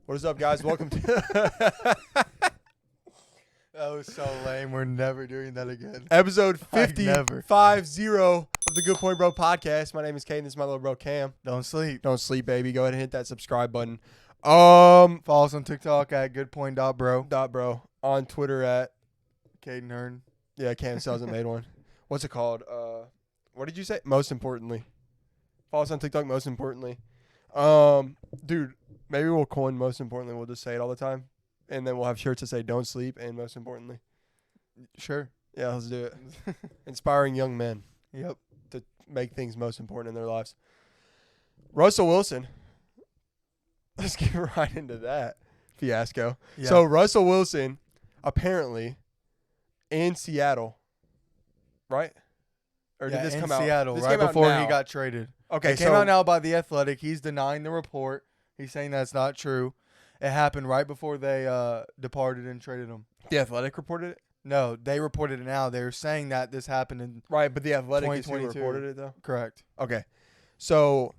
What is up, guys? Welcome to That was so lame. We're never doing that again. episode Like 50 never. 50 of the Good Point Bro podcast. My name is Kane. This is my little bro Cam. Don't sleep. Don't sleep, baby. Go ahead and hit that subscribe button. Follow us on TikTok at goodpoint.bro. Bro on Twitter at Caden Hearn. yeah. Cam still hasn't made one. What's it called? What did you say? Most importantly, follow us on TikTok. Most importantly, dude. Maybe we'll coin most importantly. We'll just say it all the time, and then we'll have shirts that say "Don't sleep" and most importantly. Sure. Yeah, let's do it. Inspiring young men Yep. to make things most important in their lives. Russell Wilson. Let's get right into that fiasco. Yeah. So Russell Wilson, apparently, in Seattle, right? Or did this in come out? Seattle, This right came out before now. he got traded. Okay, It came out now by The Athletic. He's denying the report. He's saying that's not true. It happened right before they departed and traded him. The Athletic reported it? No, they reported it now. They're saying that this happened in Right, but The Athletic is who 2022. reported it, though? correct. Okay. So,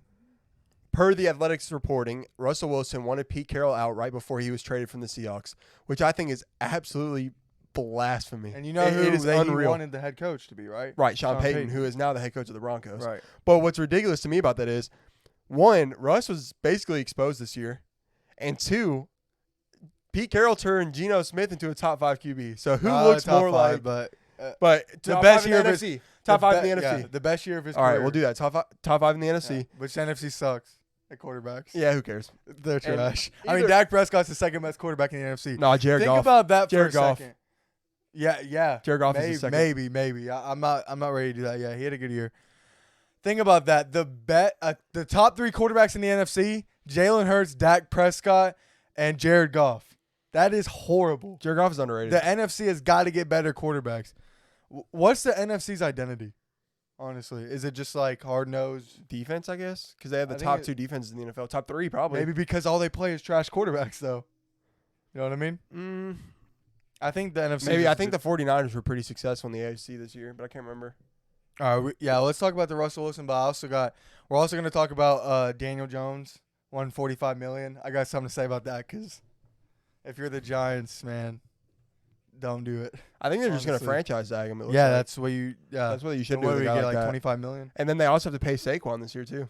per The Athletic's reporting, Russell Wilson wanted Pete Carroll out right before he was traded from the Seahawks, which I think is absolutely blasphemy. And you know it who is he unreal. wanted the head coach to be, right? Right, Sean Sean Payton, Payton. who is now the head coach of the Broncos. Right. But what's ridiculous to me about that is, one, Russ was basically exposed this year, and two, Pete Carroll turned Geno Smith into a top 5 QB. So who looks top more five, like? but But the top best five in year the of his- NFC, top 5 in the yeah, NFC. the best year of his All career. right, we'll do that. Top five in the NFC. Yeah, which NFC sucks at quarterbacks. Yeah, who cares? They're trash. I mean, either- Dak Prescott's the second best quarterback in the NFC. No, Jared Think Goff. about that Jared for a Goff. second. Yeah. Jared Goff maybe, is the second. Maybe. I'm not ready to do that. Yeah, he had a good year. Think about that. The top 3 quarterbacks in the NFC: Jalen Hurts, Dak Prescott, and Jared Goff. That is horrible. Jared Goff is underrated. The NFC has got to get better quarterbacks. What's the NFC's identity? Honestly, is it just like hard-nosed? Defense, I guess, because they have the I think top it- 2 defenses in the NFL. Top 3, probably. Maybe because all they play is trash quarterbacks, though. You know what I mean? I think the NFC. Maybe. I think the 49ers were pretty successful in the AFC this year, but I can't remember. All right, let's talk about the Russell Wilson. But we're also going to talk about Daniel Jones, $145 million. I got something to say about that because if you're the Giants, man, don't do it. I think they're just going to Honestly. franchise tag him. It looks Yeah, like. that's what you. Yeah, That's what you should So do what with do a we guy get, like that. $25 million? And then they also have to pay Saquon this year too.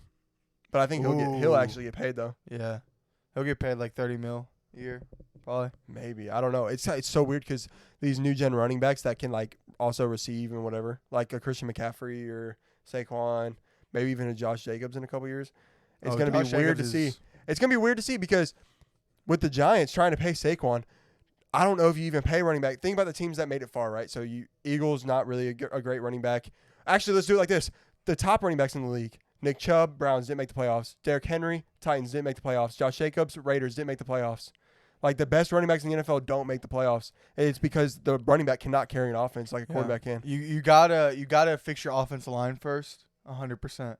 But I think he'll Ooh. actually get paid though. Yeah, he'll get paid like $30 million a year, probably. Maybe. I don't know. It's so weird because these new gen running backs that can like also receive and whatever, like a Christian McCaffrey or Saquon, maybe even a Josh Jacobs in a couple years. It's going to be weird to see. It's going to be weird to see because with the Giants trying to pay Saquon, I don't know if you even pay running back. Think about the teams that made it far, right? So Eagles, not really a great running back. Actually, let's do it like this. The top running backs in the league, Nick Chubb, Browns didn't make the playoffs. Derrick Henry, Titans didn't make the playoffs. Josh Jacobs, Raiders didn't make the playoffs. Like the best running backs in the NFL don't make the playoffs. It's because the running back cannot carry an offense like a quarterback can. You gotta fix your offensive line first, 100%,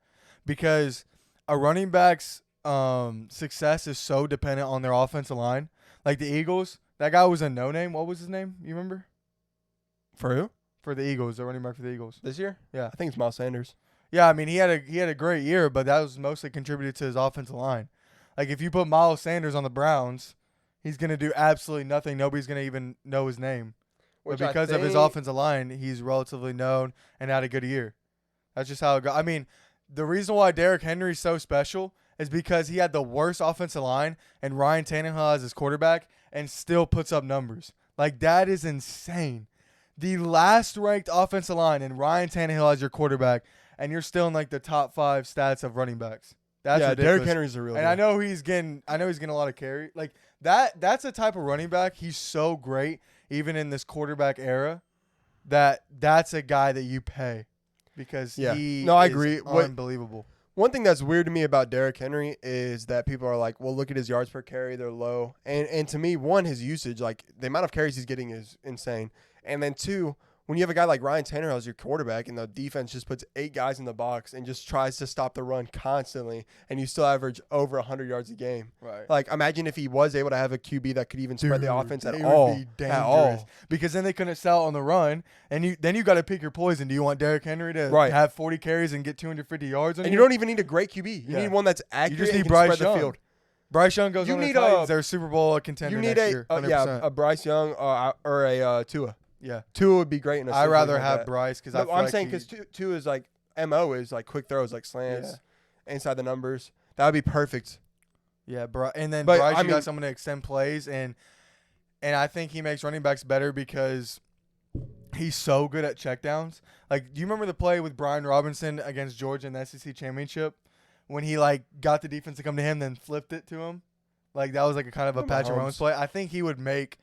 because a running back's success is so dependent on their offensive line. Like the Eagles, that guy was a no-name. What was his name? You remember? For who? For the Eagles, the running back for the Eagles. This year? Yeah. I think it's Miles Sanders. Yeah, I mean he had a great year, but that was mostly contributed to his offensive line. Like if you put Miles Sanders on the Browns, he's gonna do absolutely nothing. Nobody's gonna even know his name. But because of his offensive line, he's relatively known and had a good year. That's just how it goes. I mean, the reason why Derrick Henry's so special is because he had the worst offensive line and Ryan Tannehill as his quarterback and still puts up numbers. Like, that is insane. The last ranked offensive line and Ryan Tannehill as your quarterback, and you're still in like the top 5 stats of running backs. That's ridiculous. Derrick Henry's a real And deal. I know he's getting a lot of carry. Like that's a type of running back. He's so great, even in this quarterback era, that's a guy that you pay because he I is agree. Unbelievable. One thing that's weird to me about Derrick Henry is that people are like, well, look at his yards per carry. They're low. And to me, one, his usage, like the amount of carries he's getting is insane. And then two, when you have a guy like Ryan Tannehill as your quarterback and the defense just puts 8 guys in the box and just tries to stop the run constantly and you still average over 100 yards a game. Right. Like, imagine if he was able to have a QB that could even spread the offense at it all. would be dangerous. At all. Because then they couldn't sell on the run, and then you got to pick your poison. Do you want Derrick Henry to Right. have 40 carries and get 250 yards on And you don't even need a great QB. You Yeah. need one that's accurate just need and can Bryce spread Young. the field. Bryce Young goes You on the need Titans. They're Super Bowl contender You need next year. 100%. a Bryce Young or a Tua. Yeah. Tua would be great in a I'd situation rather like have that. Bryce because No, I'm saying because Tua is like MO is like quick throws, like slants, inside the numbers. That would be perfect. Yeah, and then But, Bryce, I you mean- got someone to extend plays, and I think he makes running backs better because he's so good at checkdowns. Like, do you remember the play with Brian Robinson against Georgia in the SEC championship when he like got the defense to come to him, then flipped it to him? Like that was like a kind of a Patrick Mahomes play. I think he would make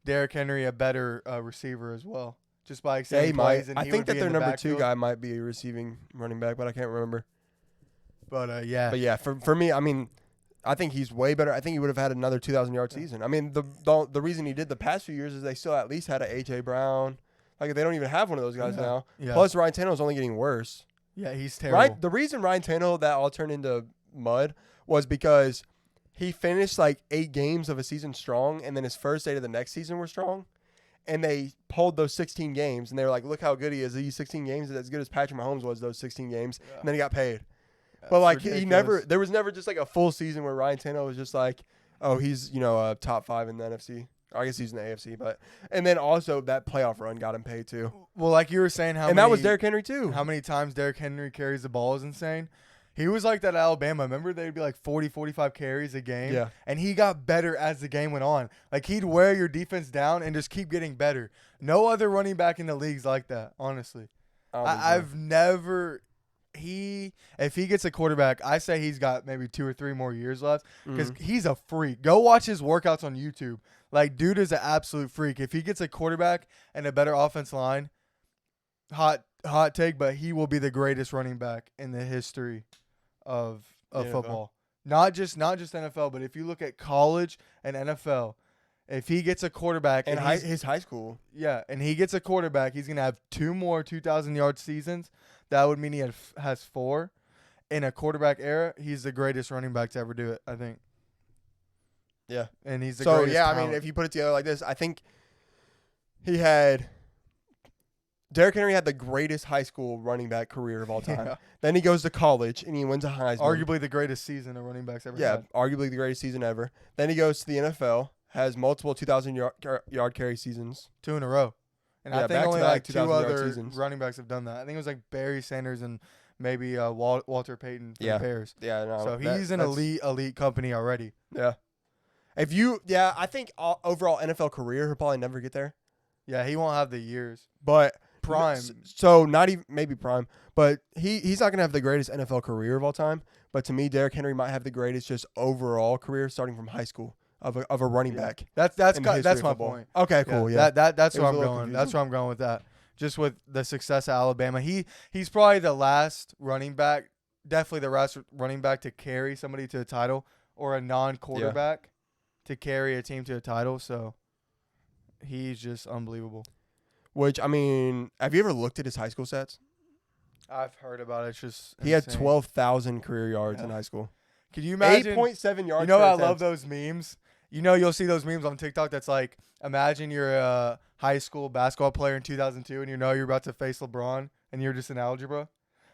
Derrick Henry a better receiver as well, just by extending plays. And I think that their number backfield. 2 guy might be a receiving running back, but I can't remember. But yeah. But yeah, for me, I mean, I think he's way better. I think he would have had another 2,000-yard season. I mean, the reason he did the past few years is they still at least had a A.J. Brown. Like, they don't even have one of those guys now. Yeah. Plus, Ryan Tannehill's only getting worse. Yeah, he's terrible. The reason Ryan Tannehill, that all turned into mud, was because he finished like 8 games of a season strong, and then his first 8 of the next season were strong. And they pulled those 16 games, and they were like, look how good he is. These 16 games is as good as Patrick Mahomes was those 16 games. Yeah. And then he got paid. But like there was never just like a full season where Ryan Tannehill was just like, oh, he's, a top 5 in the NFC. I guess he's in the AFC, and then also that playoff run got him paid too. Well, like you were saying, that was Derrick Henry too. How many times Derrick Henry carries the ball is insane. He was like that at Alabama. Remember, they'd be like 40, 45 carries a game. Yeah. And he got better as the game went on. Like, he'd wear your defense down and just keep getting better. No other running back in the league's like that, honestly. I've never – if he gets a quarterback, I say he's got maybe 2 or 3 more years left because he's a freak. Go watch his workouts on YouTube. Like, dude is an absolute freak. If he gets a quarterback and a better offense line, hot take, but he will be the greatest running back in the history of football. Not just NFL, but if you look at college and NFL, if he gets a quarterback and his high school, and he gets a quarterback, he's gonna have 2 more 2,000-yard seasons. That would mean he has 4 in a quarterback era. He's the greatest running back to ever do it, I think. Yeah, and he's the greatest talent. I mean, if you put it together like this, I think Derrick Henry had the greatest high school running back career of all time. Yeah. Then he goes to college and he wins a Heisman. Arguably the greatest season a running back's ever had. Yeah, arguably the greatest season ever. Then he goes to the NFL, has multiple 2,000-yard carry seasons. 2 in a row. And I think only like 2 other running backs have done that. I think it was like Barry Sanders and maybe Walter Payton for the Bears. Yeah, no. So he's an elite company already. Yeah. I think overall NFL career, he'll probably never get there. Yeah, he won't have the years. But prime. So not even maybe prime, but he's not gonna have the greatest NFL career of all time. But to me, Derrick Henry might have the greatest just overall career starting from high school of a running back. That's my point. Okay, cool. Yeah, that's where I'm going. Confusing. That's where I'm going with that. Just with the success at Alabama, he's probably the last running back, definitely the last running back to carry somebody to a title or a non-quarterback to carry a team to a title. So he's just unbelievable. Which, I mean, have you ever looked at his high school stats? I've heard about it. It's just he had 12,000 career yards in high school. Can you imagine? 8.7 yards. You know, I love those memes. You'll see those memes on TikTok that's like, imagine you're a high school basketball player in 2002 and you're about to face LeBron and you're just in algebra.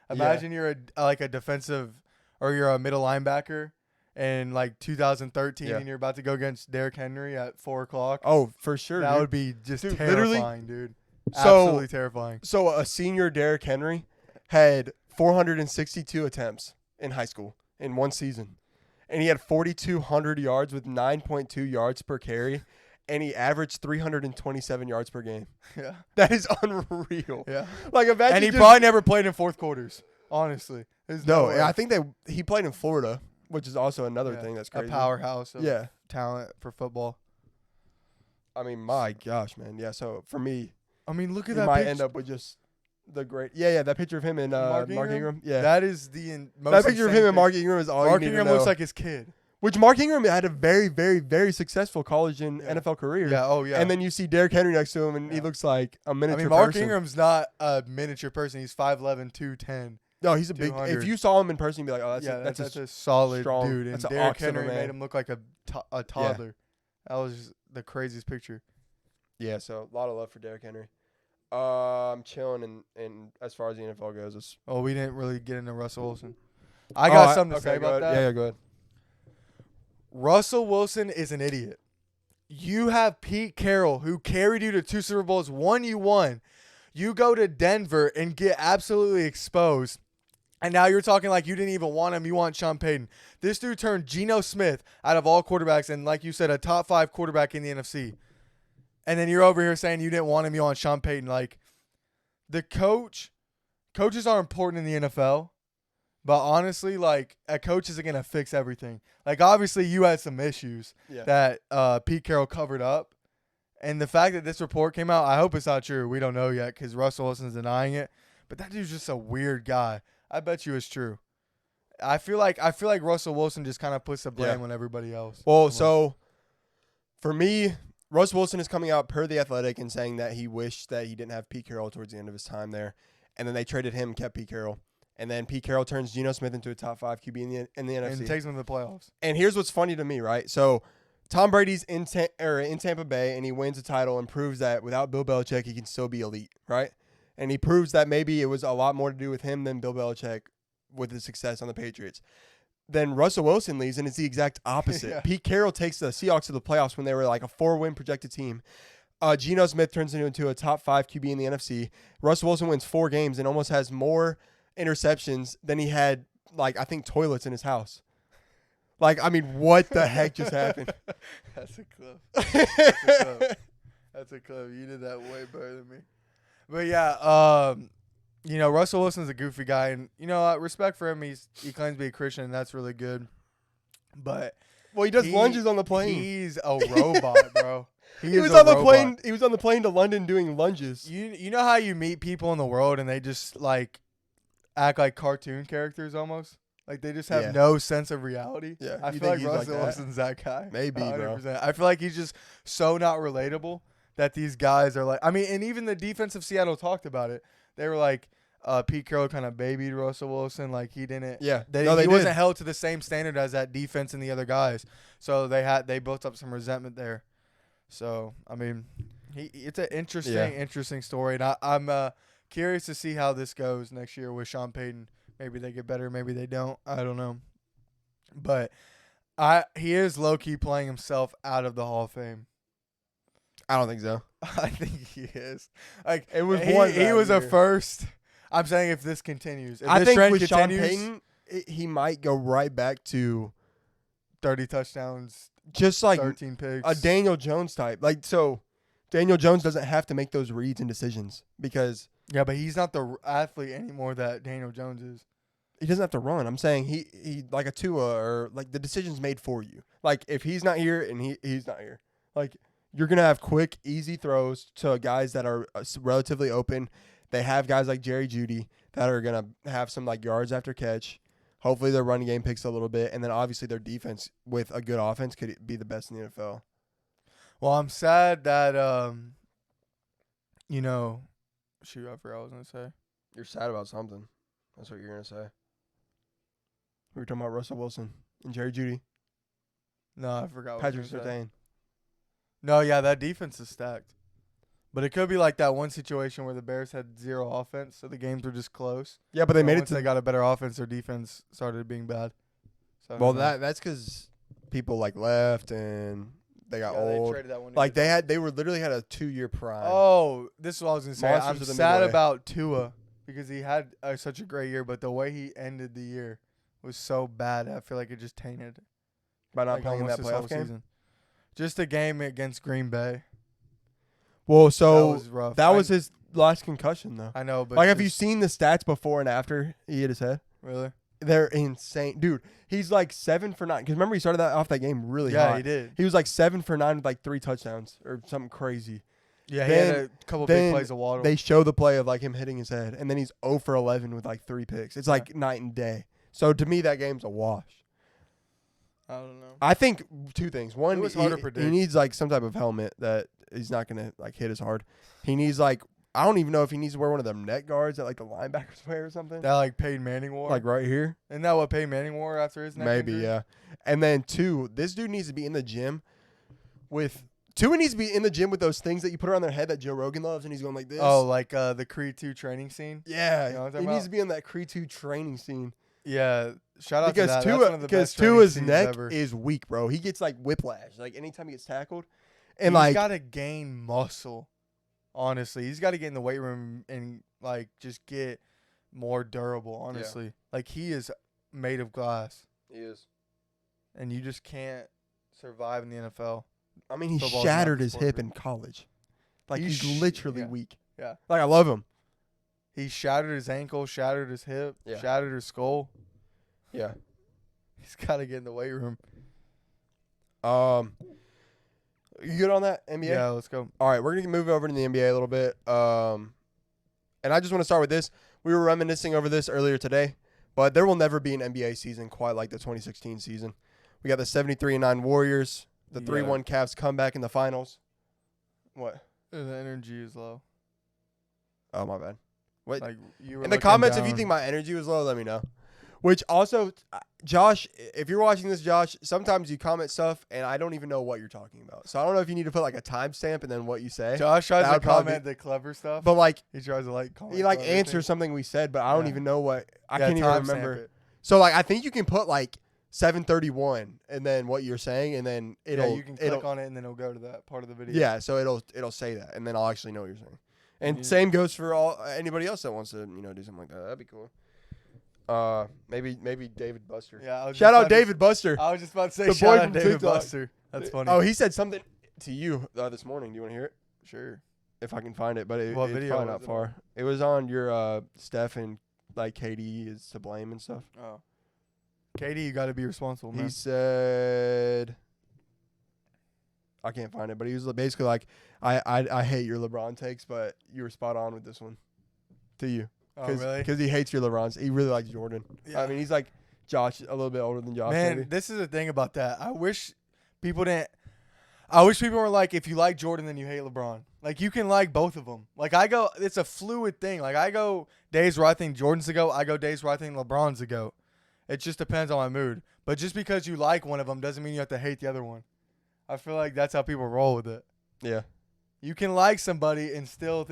Imagine you're a defensive or you're a middle linebacker in like 2013 and you're about to go against Derrick Henry at 4 o'clock. Oh, for sure. That would be just terrifying, dude. Absolutely terrifying. So a senior Derrick Henry had 462 attempts in high school in one season. And he had 4,200 yards with 9.2 yards per carry. And he averaged 327 yards per game. Yeah. That is unreal. Yeah. Like, imagine. And he probably never played in fourth quarters, honestly. No, I think he played in Florida, which is also another thing that's crazy. A powerhouse of talent for football. I mean, my gosh, man. Yeah, so for me, look at that. He might end up with just the great. Yeah, that picture of him and Mark Ingram. Yeah, that is the most. That picture of him and Mark Ingram is all. Mark you need Ingram to know. looks like his kid. Which Mark Ingram had a very, very, very successcsul college and NFL career. Yeah. Oh yeah. And then you see Derrick Henry next to him, and he looks like a miniature. Mark person. Ingram's not a miniature person. He's 5'11", 210. No, he's a big. If you saw him in person, you'd be like, oh, that's a solid strong, dude. And Derrick Henry made him look like a toddler. That was just the craziest picture. Yeah, so a lot of love for Derrick Henry. I'm chilling, and as far as the NFL goes, we didn't really get into Russell Wilson. I got something to say about that. Yeah, go ahead. Russell Wilson is an idiot. You have Pete Carroll, who carried you to 2 Super Bowls, won you one. You go to Denver and get absolutely exposed. And now you're talking like you didn't even want him. You want Sean Payton. This dude turned Geno Smith out of all quarterbacks and, like you said, a top 5 quarterback in the NFC. And then you're over here saying you didn't want him. You want Sean Payton. Like, the coaches are important in the NFL. But honestly, like, a coach isn't going to fix everything. Like, obviously, you had some issues that Pete Carroll covered up. And the fact that this report came out, I hope it's not true. We don't know yet because Russell Wilson's denying it. But that dude's just a weird guy. I bet you it's true. I feel like Russell Wilson just kind of puts the blame on everybody else. Well, so for me, Russell Wilson is coming out per The Athletic and saying that he wished that he didn't have Pete Carroll towards the end of his time there. And then they traded him, kept Pete Carroll. And then Pete Carroll turns Geno Smith into a top 5 QB in the NFC. And takes him to the playoffs. And here's what's funny to me, right? So Tom Brady's in Tampa Bay, and he wins a title and proves that without Bill Belichick, he can still be elite, right? And he proves that maybe it was a lot more to do with him than Bill Belichick with his success on the Patriots. Then Russell Wilson leaves, and it's the exact opposite. Pete Carroll takes the Seahawks to the playoffs when they were like a 4-win projected team. Geno Smith turns into a top 5 QB in the NFC. Russell Wilson wins 4 games and almost has more interceptions than he had, like, I think, toilets in his house. Like, I mean, what the heck just happened? That's a clip. That's a clip. You did that way better than me. But yeah, Russell Wilson's a goofy guy, and respect for him. He claims to be a Christian, and that's really good. But he does lunges on the plane. He's a robot, bro. He was on the plane. He was on the plane to London doing lunges. You know how you meet people in the world and they just like act like cartoon characters almost? Like they just have no sense of reality. Yeah, I feel like Russell Wilson's that guy. Maybe, 100%. Bro. I feel like he's just so not relatable that these guys are like. I mean, and even the defense of Seattle talked about it. They were like, Pete Carroll kind of babied Russell Wilson. Like he didn't. Yeah, he wasn't held to the same standard as that defense and the other guys. So they built up some resentment there. So I mean, it's an interesting story, and I'm curious to see how this goes next year with Sean Payton. Maybe they get better, maybe they don't. I don't know. But he is low-key playing himself out of the Hall of Fame. I don't think so. I think he is. Like it was he was a first. I'm saying if this continues. If I this think trend with continues, Sean Payton, he might go right back to 30 touchdowns, just like 13 picks. A Daniel Jones type. Like so Daniel Jones doesn't have to make those reads and decisions because but he's not the athlete anymore that Daniel Jones is. He doesn't have to run. I'm saying he like a Tua or like the decision's made for you. Like if he's not here and he's not here, like you're gonna have quick, easy throws to guys that are relatively open. They have guys like Jerry Jeudy that are gonna have some like yards after catch. Hopefully their running game picks a little bit, and then obviously their defense with a good offense could be the best in the NFL. Well, I'm sad that shoot, I forgot what I was gonna say. You're sad about something. That's what you're gonna say. We were talking about Russell Wilson and Jerry Jeudy. No, I forgot. Patrick Surtain. No, yeah, that defense is stacked. But it could be like that one situation where the Bears had 0 offense, so the games were just close. Yeah, but they made it to. They got a better offense. Their defense started being bad. So well, that's because people like left and they got old. They traded that one. Like they were literally had a 2-year prime. Oh, this is what I was gonna say. Monsters I'm of the sad Midway. about Tua because he had such a great year, but the way he ended the year was so bad. I feel like it just tainted by not playing that this playoff whole game. season. Just a game against Green Bay. Well, so that was rough. That was his last concussion, though. I know, but like, have you seen the stats before and after he hit his head? Really? They're insane, dude. He's like 7 for 9. Because remember, he started off that game really hot. Yeah, he did. He was like 7 for 9 with like 3 touchdowns or something crazy. Yeah, he had a couple big plays of Waddle. They show the play of like him hitting his head, and then he's 0 for 11 with like 3 picks. It's like night and day. So to me, that game's a wash. I don't know. I think 2 things. One, it was hard to predict. He needs like some type of helmet that he's not gonna like hit as hard. He needs like, I don't even know if he needs to wear one of them neck guards that like the linebackers wear or something. That like Peyton Manning wore. Like right here. Isn't that what Peyton Manning wore after his neck Maybe, injury? yeah. And then 2, this dude needs to be in the gym with. Tua needs to be in the gym with those things that you put around their head that Joe Rogan loves, and he's going like this. Oh, like the Creed 2 training scene? Yeah. You know what I'm he talking needs about? to be in that Creed 2 training scene. Yeah. Shout out to that. That's one of the because best training Tua's scenes neck ever. is weak, bro. He gets like whiplash, like anytime he gets tackled, and He's like got to gain muscle. Honestly, he's got to get in the weight room and like just get more durable. Honestly, like he is made of glass. He is, and you just can't survive in the NFL. I mean, he Football's shattered not his the hip sport. in college. Like He he's literally yeah. weak. Yeah. Like I love him. He shattered his ankle, shattered his hip, Yeah. shattered his skull. Yeah. He's got to get in the weight room. You good on that NBA? Yeah, let's go. All right, we're gonna move over to the NBA a little bit. And I just want to start with this. We were reminiscing over this earlier today, but there will never be an NBA season quite like the 2016 season. We got the 73-9 Warriors, the 3-1 Cavs comeback in the finals. What? The energy is low. Oh, my bad. What? Like you were in the looking comments, if you down. think my energy was low, let me know. Which also, Josh, if you're watching this, Josh, sometimes you comment stuff and I don't even know what you're talking about. So I don't know if you need to put like a timestamp and then what you say. Josh tries That to would probably comment the clever stuff. But like, he tries to like comment. he like clever answers things. something we said, but I don't Yeah. even know what. I Yeah, can't even timestamp remember. it. So like, I think you can put like 7:31 and then what you're saying, and then it'll you can click on it and then it'll go to that part of the video. yeah. So it'll say that, and then I'll actually know what you're saying. And Yeah. same goes for anybody else that wants to do something like that. That'd be cool. Maybe David Buster. Yeah. Shout out David Buster. I was just about to say The boy shout out from David TikTok. Buster. That's funny. Oh, he said something to you this morning. Do you want to hear it? Sure. If I can find it, but What it's video probably was not it far. on? It was on your Steph and like KD is to blame and stuff. Oh. Katie, you got to be responsible, man. He said, I can't find it, but he was basically like, I hate your LeBron takes, but you were spot on with this one. To you. Oh, really? Because he hates your LeBrons. He really likes Jordan. Yeah. I mean, he's like Josh, a little bit older than Josh. Man, maybe. this is the thing about that. I wish people were like, if you like Jordan, then you hate LeBron. Like, you can like both of them. Like, it's a fluid thing. Like, I go days where I think Jordan's the GOAT. I go days where I think LeBron's the GOAT. It just depends on my mood. But just because you like one of them doesn't mean you have to hate the other one. I feel like that's how people roll with it. Yeah. You can like somebody and still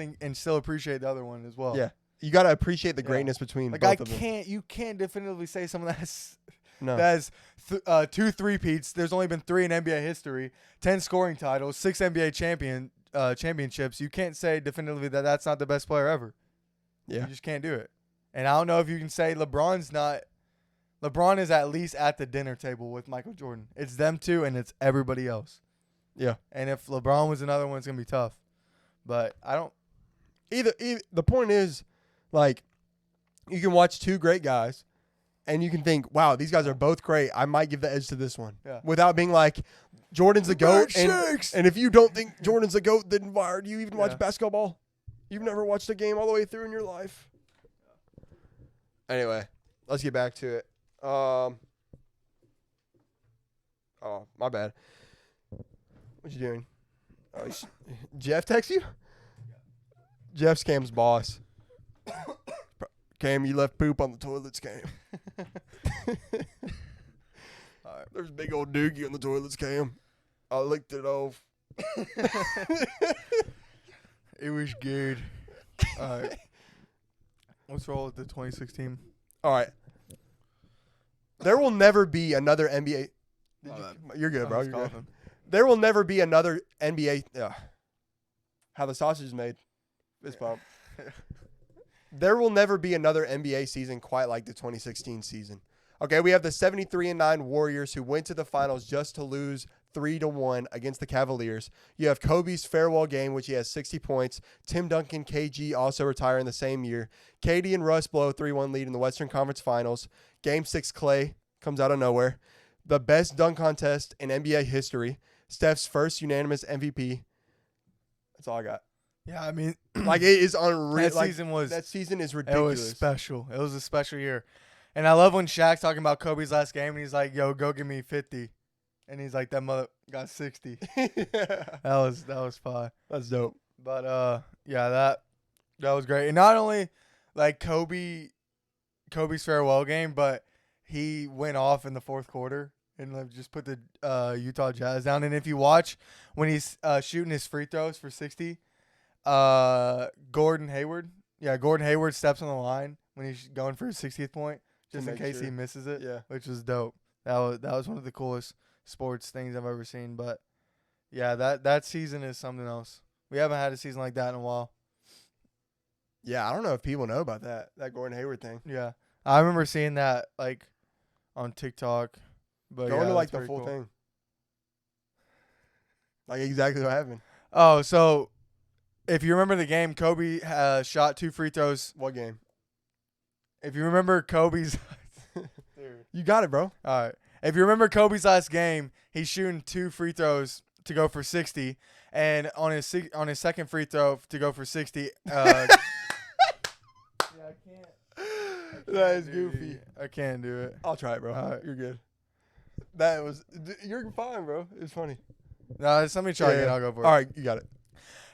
appreciate the other one as well. Yeah. You got to appreciate the Yeah. greatness between Like, both of them. you can't definitively say someone No. that has 2 3-peats. There's only been 3 in NBA history, 10 scoring titles, 6 NBA championships. You can't say definitively that that's not the best player ever. Yeah. You just can't do it. And I don't know if you can say LeBron is at least at the dinner table with Michael Jordan. It's them two and it's everybody else. Yeah. And if LeBron was another one, it's going to be tough. But I don't. Either the point is, like, you can watch two great guys, and you can think, wow, these guys are both great. I might give the edge to this one. Yeah. Without being like, Jordan's the GOAT. Milkshakes! And if you don't think Jordan's the GOAT, then why do you even watch Yeah. basketball? You've never watched a game all the way through in your life. Anyway, let's get back to it. Oh, my bad. What you doing? Oh, Jeff text you? Jeff's Cam's boss. Cam, you left poop on the toilets, Cam. All right. There's a big old doogie on the toilets, Cam. I licked it off. It was good. All right. Let's roll with the 2016. All right. There will never be another NBA. You're good, bro. You're good. There will never be another NBA. How the sausage is made. Fist bump. There will never be another NBA season quite like the 2016 season. Okay, we have the 73-9 Warriors who went to the finals just to lose 3-1 against the Cavaliers. You have Kobe's farewell game, which he has 60 points. Tim Duncan, KG also retire in the same year. KD and Russ blow a 3-1 lead in the Western Conference Finals. Game 6 Clay comes out of nowhere. The best dunk contest in NBA history. Steph's first unanimous MVP. That's all I got. Yeah, I mean, Like, it is unreal. that season is it ridiculous. was special. It was a special year. And I love when Shaq's talking about Kobe's last game, and he's like, yo, go give me 50. And he's like, that mother got 60. That was fun. That's dope. But, yeah, that was great. And not only, like, Kobe's farewell game, but he went off in the fourth quarter and like, just put the Utah Jazz down. And if you watch when he's shooting his free throws for 60, Gordon Hayward steps on the line when he's going for his 60th point. just in case he misses it. Yeah. Which was dope. That was one of the coolest sports things I've ever seen. But yeah, that season is something else. We haven't had a season like that in a while. Yeah, I don't know if people know about that Gordon Hayward thing. Yeah, I remember seeing that like on TikTok. But Going yeah, to like that's the full cool. thing. Like exactly what happened. Oh, so if you remember the game, Kobe shot 2 free throws. What game? If you remember Kobe's, You got it, bro. all right. If you remember Kobe's last game, he's shooting 2 free throws to go for 60, and on his second free throw to go for 60. Yeah, I can't. That is goofy. I can't do it. I'll try it, bro. All right. You're good. You're fine, bro. It's funny. No, let me try again. I'll go for it. All right, you got it.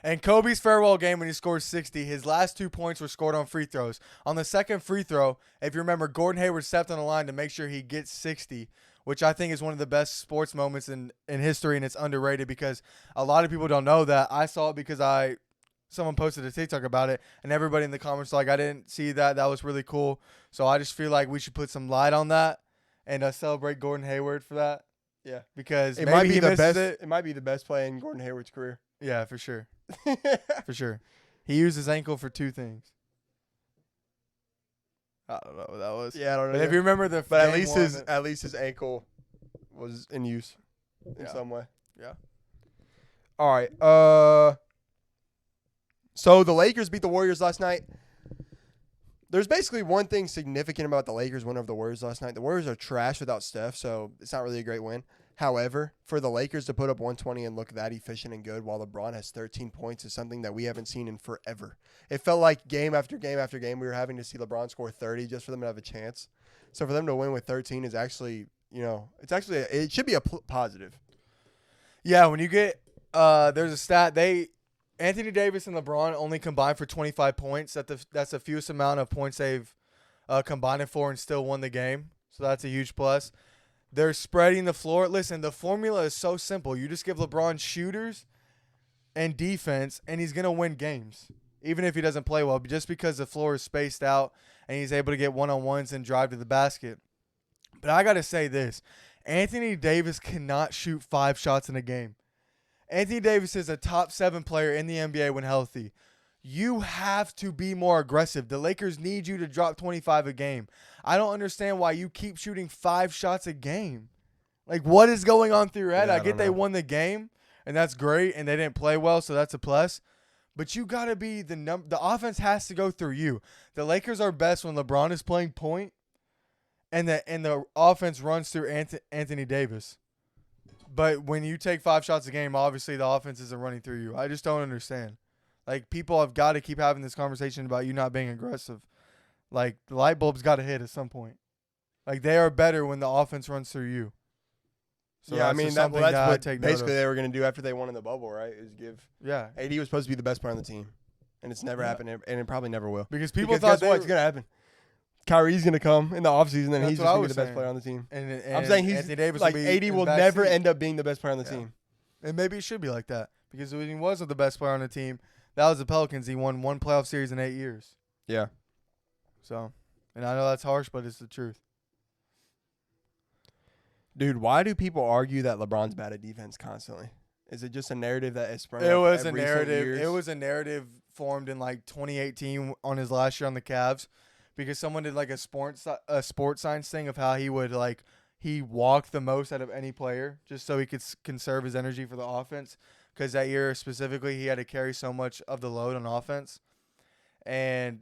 And Kobe's farewell game when he scored 60, his last 2 points were scored on free throws. On the second free throw, if you remember, Gordon Hayward stepped on the line to make sure he gets 60, which I think is one of the best sports moments in history, and it's underrated because a lot of people don't know that. I saw it because someone posted a TikTok about it, and everybody in the comments was like, I didn't see that. That was really cool. So I just feel like we should put some light on that and celebrate Gordon Hayward for that. Yeah, because it maybe might be he the misses best. it. It might be the best play in Gordon Hayward's career. Yeah, for sure. For sure. He used his ankle for 2 things. I don't know what that was. Yeah, I don't know. But if you remember but at least his ankle was in use in some way. Yeah. All right. So the Lakers beat the Warriors last night. There's basically one thing significant about the Lakers win over the Warriors last night. The Warriors are trash without Steph, so it's not really a great win. However, for the Lakers to put up 120 and look that efficient and good while LeBron has 13 points is something that we haven't seen in forever. It felt like game after game after game we were having to see LeBron score 30 just for them to have a chance. So for them to win with 13 is actually, it should be a positive. Yeah, when you get there's a stat Anthony Davis and LeBron only combined for 25 points. That's the fewest amount of points they've combined for and still won the game. So that's a huge plus. They're spreading the floor. Listen, the formula is so simple. You just give LeBron shooters and defense, and he's going to win games, even if he doesn't play well, just because the floor is spaced out and he's able to get one-on-ones and drive to the basket. But I got to say this. Anthony Davis cannot shoot 5 shots in a game. Anthony Davis is a top 7 player in the NBA when healthy. You have to be more aggressive. The Lakers need you to drop 25 a game. I don't understand why you keep shooting 5 shots a game. Like, what is going on through your head? I get they won the game, and that's great, and they didn't play well, so that's a plus. But you got to be the offense has to go through you. The Lakers are best when LeBron is playing point, and the offense runs through Anthony Davis. But when you take 5 shots a game, obviously the offense isn't running through you. I just don't understand. Like, people have got to keep having this conversation about you not being aggressive. Like, the light bulb's got to hit at some point. Like, they are better when the offense runs through you. So yeah, I mean, that's what basically they were going to do after they won in the bubble, right? Is give. Yeah. AD was supposed to be the best player on the team, and it's never happened, and it probably never will. Because people thought it's going to happen. Kyrie's going to come in the offseason, and he's just going to be the best player on the team. And I'm saying Anthony Davis like AD will never end up being the best player on the team. And maybe it should be like that. Because when he wasn't the best player on the team, that was the Pelicans. He won 1 playoff series in 8 years. Yeah. So, and I know that's harsh, but it's the truth. Dude, why do people argue that LeBron's bad at defense constantly? Is it just a narrative that is sprung up? It was a recent narrative. years? It was a narrative formed in like 2018 on his last year on the Cavs, because someone did like a sports science thing of how he walked the most out of any player just so he could conserve his energy for the offense. Because that year specifically, he had to carry so much of the load on offense, and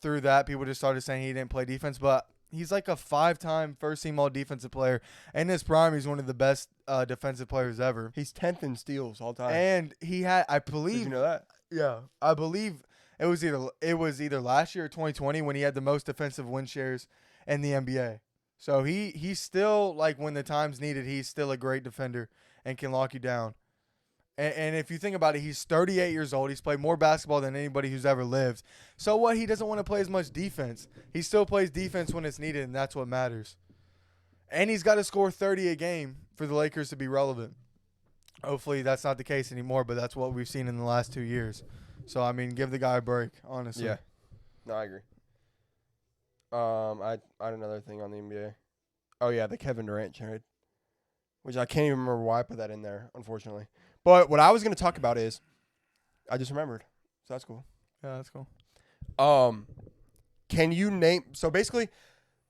through that, people just started saying he didn't play defense, but. He's like a 5-time first-team all-defensive player. In his prime, he's one of the best defensive players ever. He's 10th in steals all time. And he had, I believe. Did you know that? Yeah, I believe it was either last year or 2020 when he had the most defensive win shares in the NBA. So he's still, like, when the time's needed, he's still a great defender and can lock you down. And if you think about it, he's 38 years old. He's played more basketball than anybody who's ever lived. So what? He doesn't want to play as much defense. He still plays defense when it's needed, and that's what matters. And he's got to score 30 a game for the Lakers to be relevant. Hopefully that's not the case anymore, but that's what we've seen in the last 2 years. So, I mean, give the guy a break, honestly. Yeah. No, I agree. I had another thing on the NBA. Oh yeah, the Kevin Durant trade, which I can't even remember why I put that in there, unfortunately. But what I was going to talk about is, I just remembered, so that's cool. Yeah, that's cool. Can you name? So basically,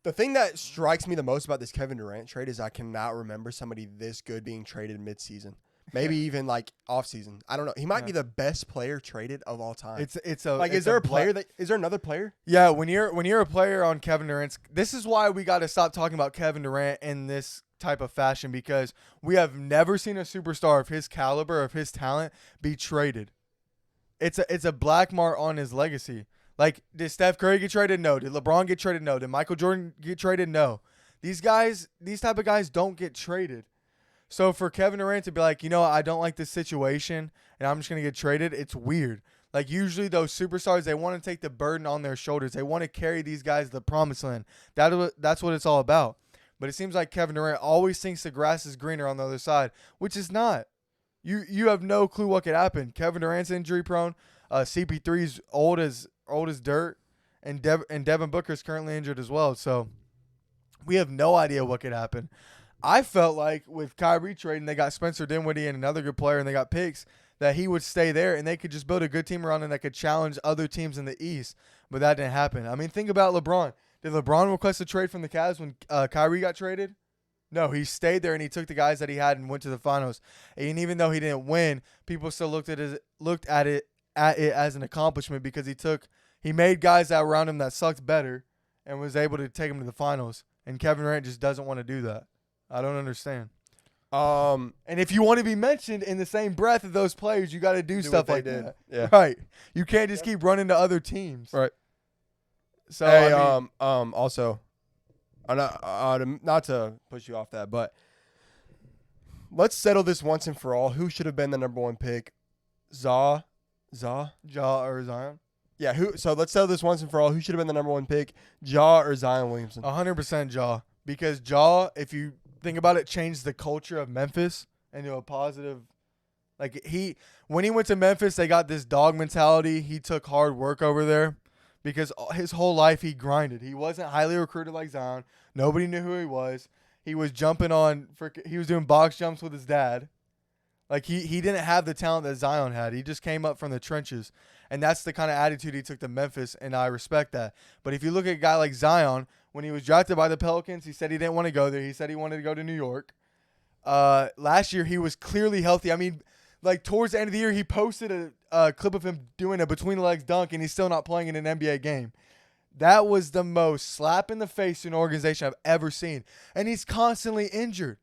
the thing that strikes me the most about this Kevin Durant trade is I cannot remember somebody this good being traded midseason. Maybe even like offseason. I don't know. He might be the best player traded of all time. Is there another player? Yeah, when you're a player on Kevin Durant's, this is why we got to stop talking about Kevin Durant in this type of fashion, because we have never seen a superstar of his caliber, of his talent, be traded. It's a black mark on his legacy. Like, did Steph Curry get traded? No. Did LeBron get traded? No. Did Michael Jordan get traded? No. These type of guys don't get traded. So for Kevin Durant to be like, I don't like this situation and I'm just going to get traded, it's weird. Like, usually those superstars, they want to take the burden on their shoulders. They want to carry these guys to the promised land. That's what it's all about. But it seems like Kevin Durant always thinks the grass is greener on the other side, which is not. You have no clue what could happen. Kevin Durant's injury prone. CP3's old as dirt, and Devin Booker's currently injured as well. So we have no idea what could happen. I felt like with Kyrie trading, they got Spencer Dinwiddie and another good player, and they got picks, that he would stay there and they could just build a good team around him that could challenge other teams in the East. But that didn't happen. I mean, think about LeBron. Did LeBron request a trade from the Cavs when Kyrie got traded? No, he stayed there and he took the guys that he had and went to the finals. And even though he didn't win, people still looked at it as an accomplishment, because he made guys that around him that sucked better and was able to take them to the finals. And Kevin Durant just doesn't want to do that. I don't understand. And if you want to be mentioned in the same breath of those players, you got to do stuff like that. Yeah. Right. You can't just keep running to other teams. Right. So hey, also, not to push you off that, but let's settle this once and for all. Who should have been the number 1 pick? Ja or Zion? Yeah. So let's settle this once and for all. Who should have been the number 1 pick? Ja or Zion Williamson? 100% Ja. Because Ja, if you think about it, changed the culture of Memphis into a positive. Like, when he went to Memphis, they got this dog mentality. He took hard work over there. Because his whole life he grinded. He wasn't highly recruited like Zion. Nobody knew who he was. He was he was doing box jumps with his dad. Like, he didn't have the talent that Zion had. He just came up from the trenches. And that's the kind of attitude he took to Memphis, and I respect that. But if you look at a guy like Zion, when he was drafted by the Pelicans, he said he didn't want to go there. He said he wanted to go to New York. Last year, he was clearly healthy. I mean, like, towards the end of the year, he posted a clip of him doing a between-the-legs dunk, and he's still not playing in an NBA game. That was the most slap in the face to an organization I've ever seen. And he's constantly injured.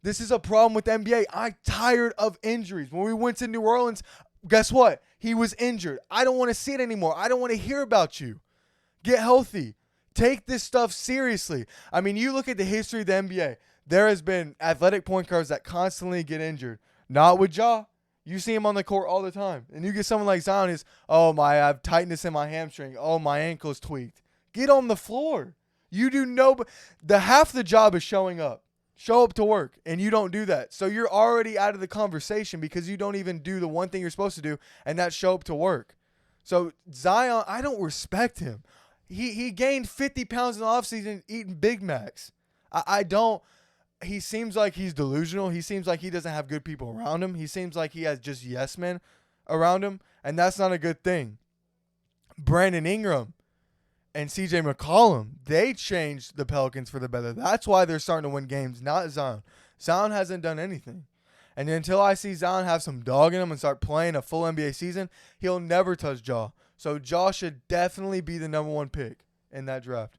This is a problem with the NBA. I'm tired of injuries. When we went to New Orleans, guess what? He was injured. I don't want to see it anymore. I don't want to hear about you. Get healthy. Take this stuff seriously. I mean, you look at the history of the NBA. There has been athletic point guards that constantly get injured. Not with Ja. You see him on the court all the time. And you get someone like Zion I have tightness in my hamstring. Oh, my ankle's tweaked. Get on the floor. You do half the job is showing up. Show up to work, and you don't do that. So you're already out of the conversation because you don't even do the one thing you're supposed to do, and that's show up to work. So Zion, I don't respect him. He gained 50 pounds in the offseason eating Big Macs. I don't. He seems like he's delusional. He seems like he doesn't have good people around him. He seems like he has just yes men around him, and that's not a good thing. Brandon Ingram and CJ McCollum, they changed the Pelicans for the better. That's why they're starting to win games, not Zion. Zion hasn't done anything. And until I see Zion have some dog in him and start playing a full NBA season, he'll never touch Ja. So Ja should definitely be the number 1 pick in that draft.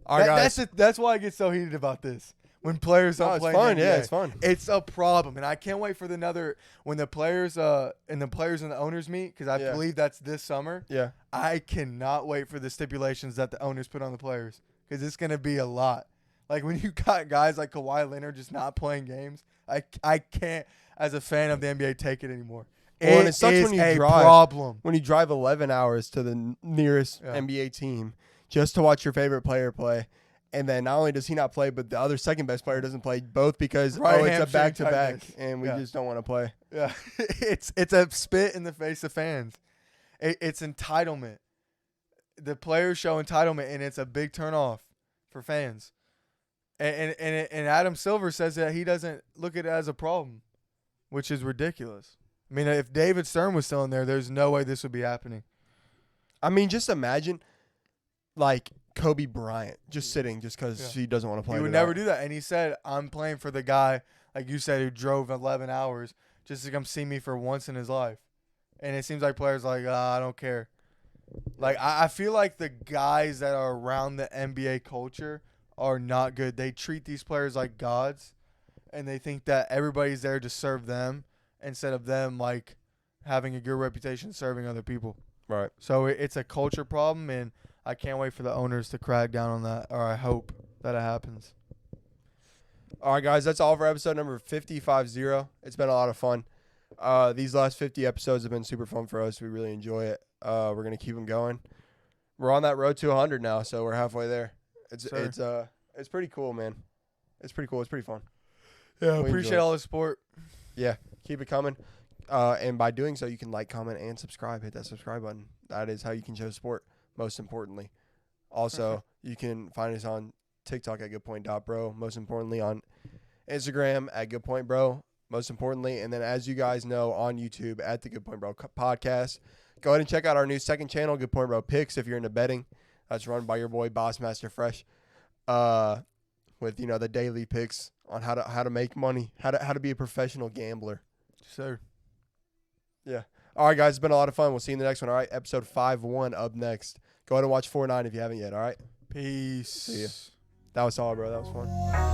All right, guys. That's why I get so heated about this. When players don't play, fun. Yeah, it's fun. It's a problem, and I can't wait for when the players and the owners meet, because I believe that's this summer. Yeah, I cannot wait for the stipulations that the owners put on the players, because it's gonna be a lot. Like, when you got guys like Kawhi Leonard just not playing games, I can't, as a fan of the NBA, take it anymore. Well, it sucks when you drive. Problem. When you drive 11 hours to the nearest NBA team just to watch your favorite player play. And then not only does he not play, but the other second best player doesn't play both because it's a back-to-back, and we just don't want to play. Yeah, it's a spit in the face of fans. It's entitlement. the players show entitlement, and it's a big turnoff for fans. And Adam Silver says that he doesn't look at it as a problem, which is ridiculous. I mean, if David Stern was still in there, there's no way this would be happening. I mean, just imagine, like, Kobe Bryant just sitting just because he doesn't want to play. He would never do that. And he said, I'm playing for the guy, like you said, who drove 11 hours just to come see me for once in his life. And it seems like players are like, I don't care. Like, I feel like the guys that are around the NBA culture are not good. They treat these players like gods, and they think that everybody's there to serve them instead of them, like, having a good reputation serving other people. Right. So it's a culture problem, and I can't wait for the owners to crack down on that, or I hope that it happens. All right, guys, that's all for episode number 550. It's been a lot of fun. These last 50 episodes have been super fun for us. We really enjoy it. We're going to keep them going. We're on that road to 100 now, so we're halfway there. It's pretty cool, man. It's pretty cool. It's pretty fun. Yeah, appreciate all the support. Yeah, keep it coming. And by doing so, you can like, comment, and subscribe. Hit that subscribe button. That is how you can show support, most importantly. Also, you can find us on TikTok at goodpoint.bro. Most importantly, on Instagram at goodpointbro. Most importantly, and then as you guys know, on YouTube at the Good Point Bro podcast. Go ahead and check out our new second channel, Good Point Bro Picks, if you're into betting. That's run by your boy, Bossmaster Fresh, with, you know, the daily picks on how to make money, how to be a professional gambler. Sir. Yeah. All right, guys. It's been a lot of fun. We'll see you in the next one. All right. Episode 5-1 up next. Go ahead and watch 4-9 if you haven't yet. All right. Peace. See ya. That was solid, bro. That was fun.